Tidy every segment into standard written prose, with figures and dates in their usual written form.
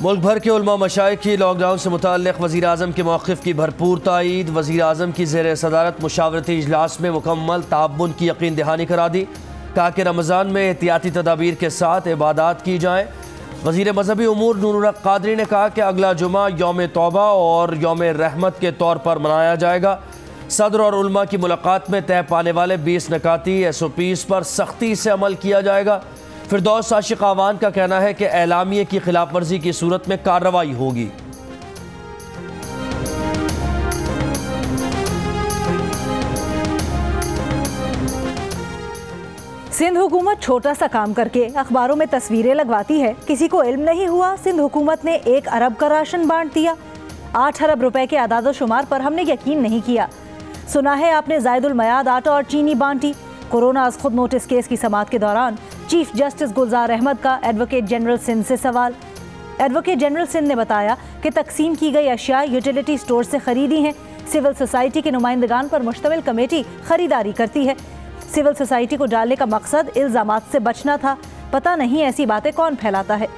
मुल्क भर के उलमा मशाइख की लॉकडाउन से मुताल्लिक़ वज़ीर आज़म के मौक़िफ़ की भरपूर तायीद। वज़ीर आज़म की ज़ेर सदारत मुशावरती इजलास में मुकम्मल ताअव्वुन की यकीन दहानी करा दी। कहा कि रमज़ान में एहतियाती तदाबीर के साथ इबादत की जाएँ। वज़ीर मज़हबी उमूर नूरुल हक़ क़ादरी ने कहा कि अगला जुमा यौम तौबा और यौम रहमत के तौर पर मनाया जाएगा। सदर और उलमा की मुलाकात में तय पाने वाले 20 नकाती SOPs पर सख्ती से अमल किया जाएगा। फिरदौस आशिक आवान का कहना है कि एलामिये की खिलाफ वर्जी की सूरत में कार्रवाई होगी। सिंध हुकूमत छोटा सा काम करके अखबारों में तस्वीरें लगवाती है। किसी को इल्म नहीं हुआ, सिंध हुकूमत ने 1 अरब का राशन बांट दिया। 8 अरब रुपए के आदाद शुमार पर हमने यकीन नहीं किया। सुना है आपने ज़ायदुल मयाद आटा और चीनी बांटी। कोरोना अज़ खुद नोटिस केस की समाअत के दौरान चीफ जस्टिस गुलजार अहमद का एडवोकेट जनरल सिंध से सवाल। एडवोकेट जनरल सिंध ने बताया कि तकसीम की गई अशिया यूटिलिटी स्टोर से खरीदी हैं। सिविल सोसाइटी के नुमाइंदगान पर मुश्तमिल कमेटी खरीदारी करती है। सिविल सोसाइटी को डालने का मकसद इल्ज़ामात से बचना था। पता नहीं ऐसी बातें कौन फैलाता है।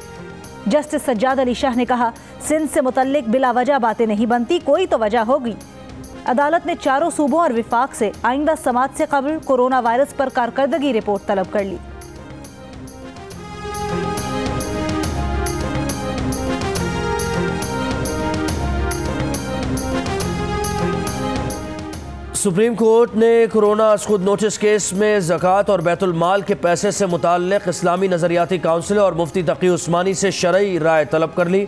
जस्टिस सज्जाद अली शाह ने कहा, सिंध से मुतल्लिक बिलावजह बातें नहीं बनती, कोई तो वजह होगी। अदालत ने चारों सूबों और विफाक से आइंदा समाअत से कबल कोरोना वायरस पर कारकर्दगी रिपोर्ट तलब कर ली। सुप्रीम कोर्ट ने कोरोना अज़ खुद नोटिस केस में ज़कात और बैतुल माल के पैसे से मुताल्लिक़ इस्लामी नज़रियाती काउंसिल और मुफ्ती तकी उस्मानी से शरई राय तलब कर ली।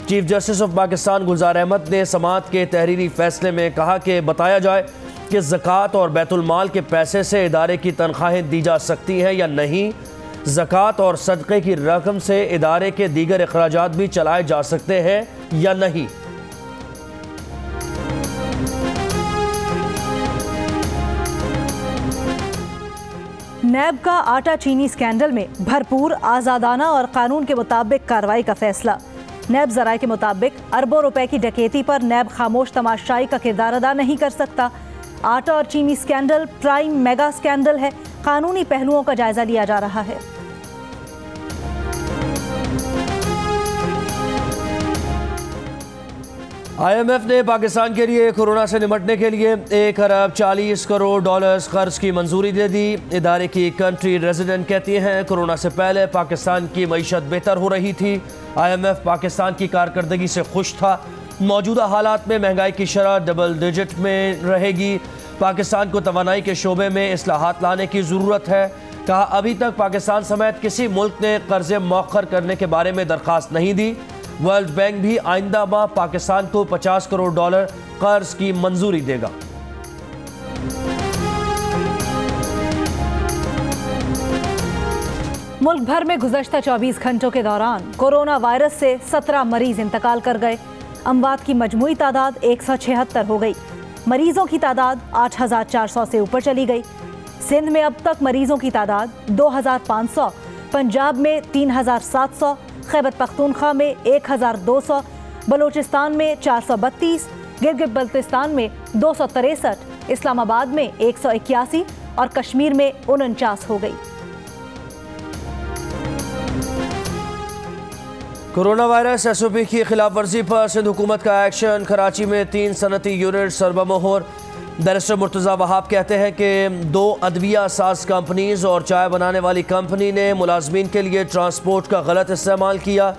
चीफ जस्टिस ऑफ पाकिस्तान गुलजार अहमद ने समाअत के तहरीरी फैसले में कहा कि बताया जाए कि ज़कात और बैतुल माल के पैसे से इदारे की तनख्वाहें दी जा सकती हैं या नहीं। ज़कात और सदक़े की रकम से इदारे के दीगर अखराजात भी चलाए जा सकते हैं या नहीं। नैब का आटा चीनी स्कैंडल में भरपूर आज़ादाना और कानून के मुताबिक कार्रवाई का फैसला। नैब ज़राए के मुताबिक अरबों रुपए की डकैती पर नैब खामोश तमाशाई का किरदार अदा नहीं कर सकता। आटा और चीनी स्कैंडल प्राइम मेगा स्कैंडल है। कानूनी पहलुओं का जायजा लिया जा रहा है। IMF ने पाकिस्तान के लिए कोरोना से निपटने के लिए 1 अरब 40 करोड़ डॉलर्स कर्ज की मंजूरी दे दी। इदारे की कंट्री रेजिडेंट कहती हैं कोरोना से पहले पाकिस्तान की मईशत बेहतर हो रही थी। IMF पाकिस्तान की कारकर्दगी से खुश था। मौजूदा हालात में महंगाई की शरह डबल डिजिट में रहेगी। पाकिस्तान को तवानाई के शोबे में इस्लाहात लाने की ज़रूरत है। कहा, अभी तक पाकिस्तान समेत किसी मुल्क ने कर्जे मौखर करने के बारे में दरख्वास्त नहीं दी। वर्ल्ड बैंक भी आइंदा माह पाकिस्तान को 50 करोड़ डॉलर कर्ज की मंजूरी देगा। मुल्क भर में गुज़श्ता 24 घंटों के दौरान कोरोना वायरस से 17 मरीज इंतकाल कर गए। अमवात की मजमूई तादाद 176 हो गई। मरीजों की तादाद 8400 से ऊपर चली गई। सिंध में अब तक मरीजों की तादाद 2500, पंजाब में 3700, खैबर पख्तूनख्वा में 1200, बलोचिस्तान में 432, गिलगित बल्तिस्तान में 263, इस्लामाबाद में 181 और कश्मीर में 49 हो गई। कोरोना वायरस SOP की खिलाफ वर्जी पर सिंध हुकूमत का एक्शन। कराची में 3 सनती यूनिट सरबमोहर। बैरिस्टर मुर्तज़ा वहाब कहते हैं कि 2 अदविया साज कंपनीज और चाय बनाने वाली कंपनी ने मुलाजमीन के लिए ट्रांसपोर्ट का गलत इस्तेमाल किया।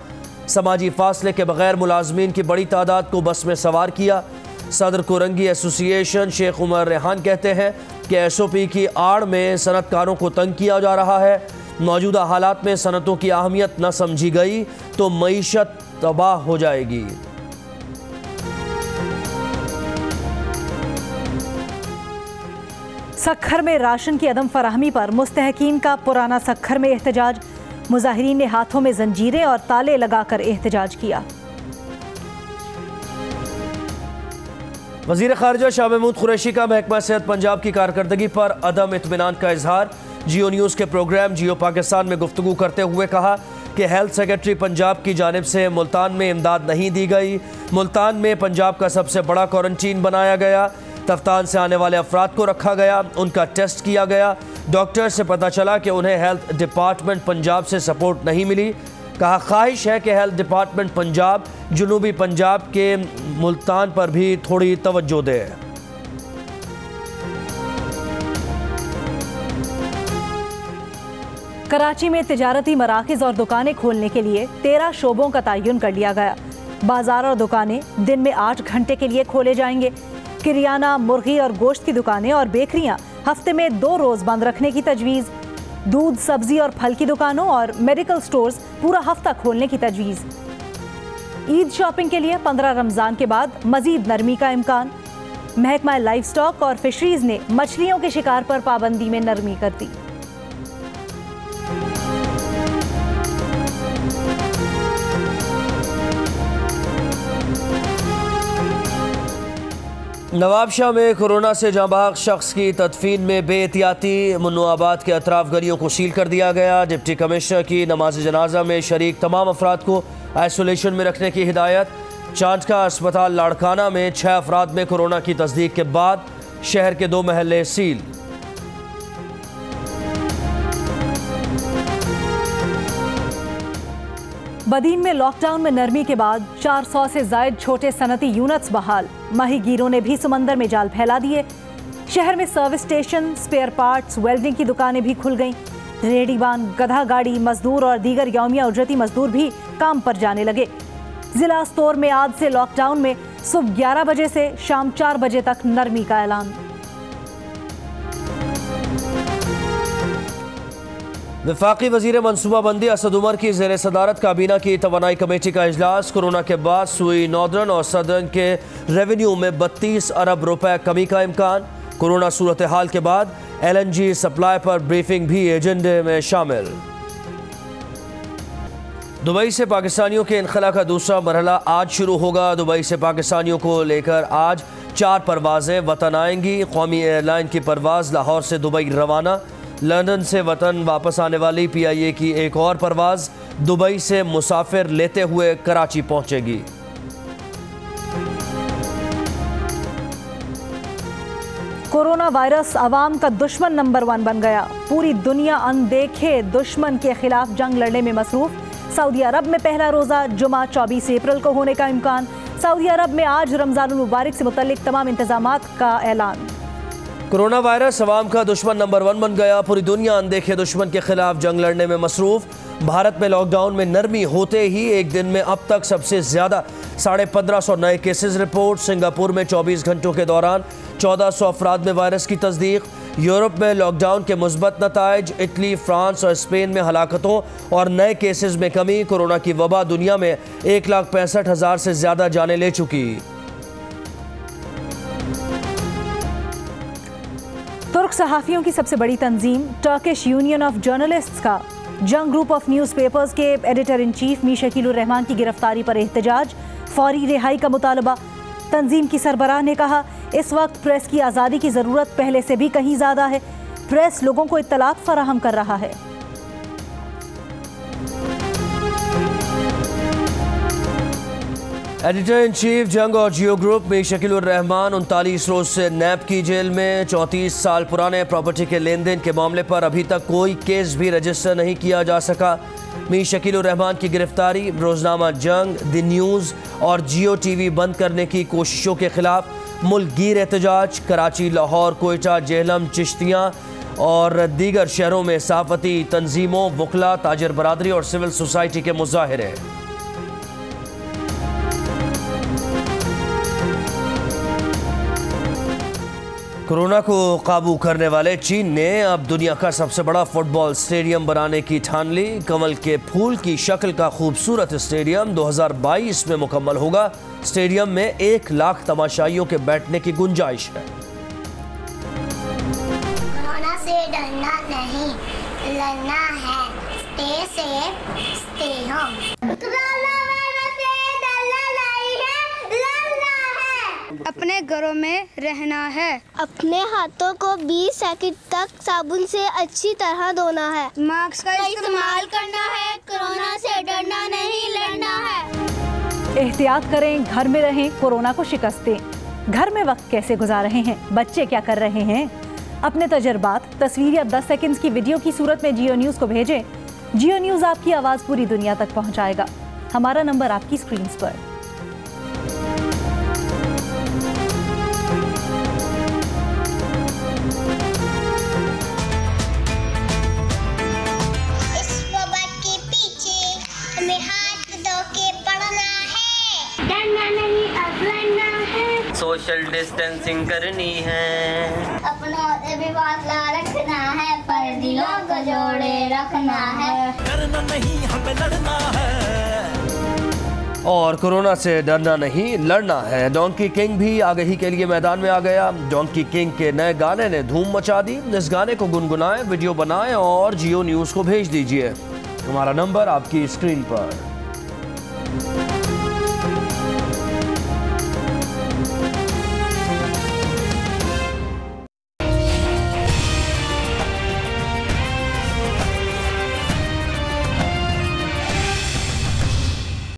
समाजी फासले के बगैर मुलाजमीन की बड़ी तादाद को बस में सवार किया। सदर कोरंगी एसोसिएशन शेख उमर रेहान कहते हैं कि SOP की आड़ में सनतकारों को तंग किया जा रहा है। मौजूदा हालात में सनतों की अहमियत न समझी गई तो मईशत तबाह हो जाएगी। सखर में राशन की अदम फराहमी पर मुस्तहकीन का पुराना सखर में एहतजाज। मुजाहिरीन ने हाथों में जंजीरें और ताले लगाकर एहतजाज किया। वज़ीर ख़ारिजा शाह महमूद कुरैशी का महकमा सेहत पंजाब की कारकर्दगी पर अदम इत्मीनान का इजहार। जियो न्यूज़ के प्रोग्राम जियो पाकिस्तान में गुफ्तगू करते हुए कहा कि हेल्थ सेक्रेटरी पंजाब की जानिब से मुल्तान में इमदाद नहीं दी गई। मुल्तान में पंजाब का सबसे बड़ा क्वारंटीन बनाया गया। तफ्तान से आने वाले अफराद को रखा गया, उनका टेस्ट किया गया। डॉक्टर से पता चला कि उन्हें हेल्थ डिपार्टमेंट पंजाब से सपोर्ट नहीं मिली। कहा ख्वाहिश है कि हेल्थ डिपार्टमेंट पंजाब जुनूबी पंजाब के मुल्तान पर भी थोड़ी तवज्जो दे। कराची में तिजारती मराकज़ और दुकानें खोलने के लिए 13 शोबों का तयन कर लिया गया। बाजार और दुकानें दिन में 8 घंटे के लिए खोले जाएंगे। किरियाना, मुर्गी और गोश्त की दुकानें और बेकरियां हफ्ते में 2 रोज बंद रखने की तजवीज़। दूध, सब्जी और फल की दुकानों और मेडिकल स्टोर्स पूरा हफ्ता खोलने की तजवीज़। ईद शॉपिंग के लिए 15 रमज़ान के बाद मजीद नरमी का इम्कान। महकमा लाइव स्टॉक और फिशरीज ने मछलियों के शिकार पर पाबंदी में नरमी कर दी। नवाबशाह में कोरोना से जांबाग शख्स की तदफीन में बेएहतियाती मुन्नुआबाद के अतराफ गलियों को सील कर दिया गया। डिप्टी कमिश्नर की नमाज जनाजा में शरीक तमाम अफराद को आइसोलेशन में रखने की हिदायत। चांदका अस्पताल लाड़काना में 6 अफराद में कोरोना की तस्दीक के बाद शहर के 2 महल्ले सील। बदीन में लॉकडाउन में नरमी के बाद 400 से जायद छोटे सनती यूनिट्स बहाल। माहीगीरों ने भी समंदर में जाल फैला दिए। शहर में service station, spare parts, welding की दुकानें भी खुल गईं। रेहड़ीबान, गधा गाड़ी मजदूर और दीगर यौमिया उजरती मजदूर भी काम पर जाने लगे। जिला स्टोर में आज से लॉकडाउन में सुबह 11 बजे से शाम 4 बजे तक नरमी का ऐलान। वफाकी वजीर मनसूबाबंदी असद उमर की ज़ेर सदारत काबीना की तवानाई कमेटी का इजलास। कोरोना के बाद सुई नॉर्दर्न और सदर्न के रेवेन्यू में 32 अरब रुपए कमी का इम्कान। कोरोना सूरत हाल के बाद LNG सप्लाई पर ब्रीफिंग भी एजेंडे में शामिल। दुबई से पाकिस्तानियों के इनखला का दूसरा मरहला आज शुरू होगा। दुबई से पाकिस्तानियों को लेकर आज 4 परवाजें वतन आएंगी। कौमी एयरलाइन की परवाज़ लाहौर से दुबई रवाना। लंदन से वतन वापस आने वाली PIA की एक और परवाज़ दुबई से मुसाफिर लेते हुए कराची पहुंचेगी। कोरोना वायरस अवाम का दुश्मन नंबर 1 बन गया। पूरी दुनिया अनदेखे दुश्मन के खिलाफ जंग लड़ने में मसरूफ। सऊदी अरब में पहला रोज़ा जुमा 24 अप्रैल को होने का इम्कान। सऊदी अरब में आज रमज़ानुल मुबारक से मुतल्लिक तमाम इंतजामात का ऐलान। कोरोना वायरस अवाम का दुश्मन नंबर 1 बन गया। पूरी दुनिया अनदेखे दुश्मन के खिलाफ जंग लड़ने में मसरूफ। भारत में लॉकडाउन में नरमी होते ही एक दिन में अब तक सबसे ज्यादा 1550 नए केसेस रिपोर्ट। सिंगापुर में 24 घंटों के दौरान 1400 अफराद में वायरस की तस्दीक। यूरोप में लॉकडाउन के मुस्बत नताइज। इटली, फ्रांस और स्पेन में हलाकतों और नए केसेस में कमी। कोरोना की वबा दुनिया में 1,65,000 से ज्यादा जानें ले चुकी। तुर्क सहाफ़ियों की सबसे बड़ी तंजीम टर्किश यूनियन ऑफ जर्नलिस्ट्स का जंग ग्रुप ऑफ न्यूज़पेपर्स के editor in chief Mir Shakilur Rahman की गिरफ्तारी पर एहतजाज। फौरी रिहाई का मुतालबा। तंजीम की सरबराह ने कहा इस वक्त प्रेस की आज़ादी की ज़रूरत पहले से भी कहीं ज़्यादा है। प्रेस लोगों को इत्तलात फराहम कर रहा है। एडिटर इन चीफ जंग और जियो ग्रुप मीर शकीलुर रहमान 39 रोज से नैब की जेल में। 34 साल पुराने प्रॉपर्टी के लेन देन के मामले पर अभी तक कोई केस भी रजिस्टर नहीं किया जा सका। मीर शकीलुर रहमान की गिरफ्तारी रोजनामा जंग, द न्यूज़ और जियो TV बंद करने की कोशिशों के खिलाफ मुल्क गिर एहतजाज। कराची, लाहौर, कोयटा, जेहलम, चिश्तियाँ और दीगर शहरों में सहाफ़ती तंजीमों, वकला, ताजर बरादरी और सिविल सोसाइटी के मुजाहिरे। कोरोना को काबू करने वाले चीन ने अब दुनिया का सबसे बड़ा फुटबॉल स्टेडियम बनाने की ठान ली। कमल के फूल की शक्ल का खूबसूरत स्टेडियम 2022 में मुकम्मल होगा। स्टेडियम में 1 लाख तमाशाइयों के बैठने की गुंजाइश है। कोरोना से डरना नहीं, लड़ना है। Stay safe, stay home. अपने घरों में रहना है। अपने हाथों को 20 सेकंड तक साबुन से अच्छी तरह धोना है। मास्क का इस्तेमाल करना है। कोरोना से डरना नहीं, लड़ना है। एहतियात करें, घर में रहें, कोरोना को शिकस्त दें। घर में वक्त कैसे गुजार रहे हैं, बच्चे क्या कर रहे हैं? अपने तजर्बात तस्वीर या 10 सेकंड्स की वीडियो की सूरत में जियो न्यूज़ को भेजें। जियो न्यूज़ आपकी आवाज़ पूरी दुनिया तक पहुंचाएगा। हमारा नंबर आपकी स्क्रीन पर। इस वबा के पीछे हमें हाथ धो के पड़ना है। डरना नहीं, अब लड़ना है। सोशल डिस्टेंसिंग करनी है। अपनों से भी फासला रखना है, पर दिलों को जोड़े रखना है। डरना नहीं, हमें लड़ना है। और कोरोना से डरना नहीं, लड़ना है। डोंकी किंग भी आगही के लिए मैदान में आ गया। डोंकी किंग के नए गाने ने धूम मचा दी। इस गाने को गुनगुनाएं, वीडियो बनाएं और जियो न्यूज़ को भेज दीजिए। हमारा नंबर आपकी स्क्रीन पर।